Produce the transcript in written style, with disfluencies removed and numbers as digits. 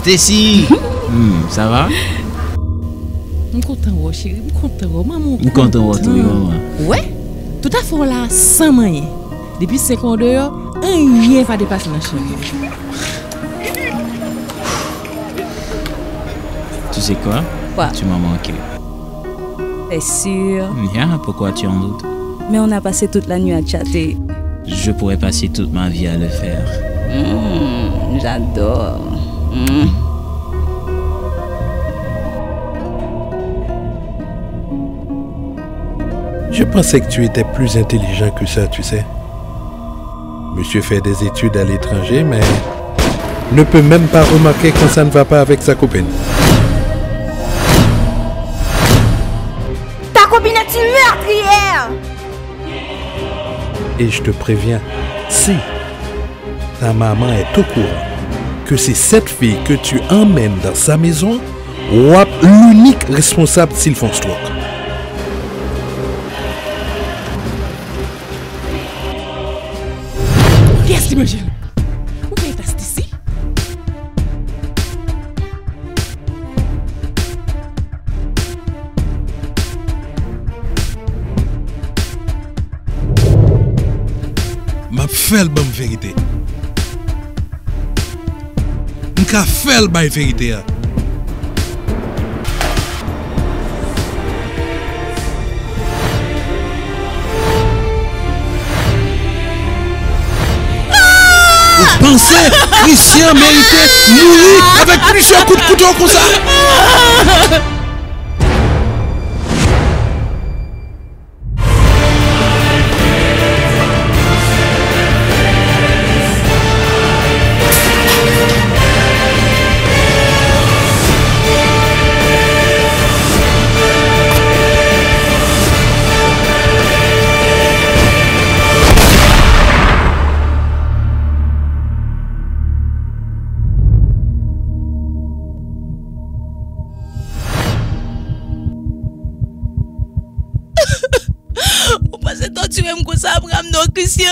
Stacy. Ça va? Je suis content, chérie. Je suis content, maman. Je suis content, maman. Ouais? Tout à fait là, sans moyen. Depuis 5 ans dehors, rien ne va dépasser la chambre. Tu sais quoi? Quoi? Tu m'as manqué. T'es sûr? Yeah, pourquoi tu en doutes? Mais on a passé toute la nuit à chatter. Je pourrais passer toute ma vie à le faire. J'adore. Je pensais que tu étais plus intelligent que ça, tu sais. Monsieur fait des études à l'étranger, mais ne peut même pas remarquer quand ça ne va pas avec sa copine. Ta copine est une meurtrière! Et je te préviens, si ta maman est au courant que c'est cette fille que tu emmènes dans sa maison, Wap l'unique responsable s'ils font stroke. Qu'est-ce que tu me où est-ce ici? M'a fait le bon vérité. M'a fait le bon vérité. Vous pensez Christian méritait mourir avec plusieurs coups de couteau comme ça? Vous pensez que tu aimes comme ça, Abraham, non, Christian?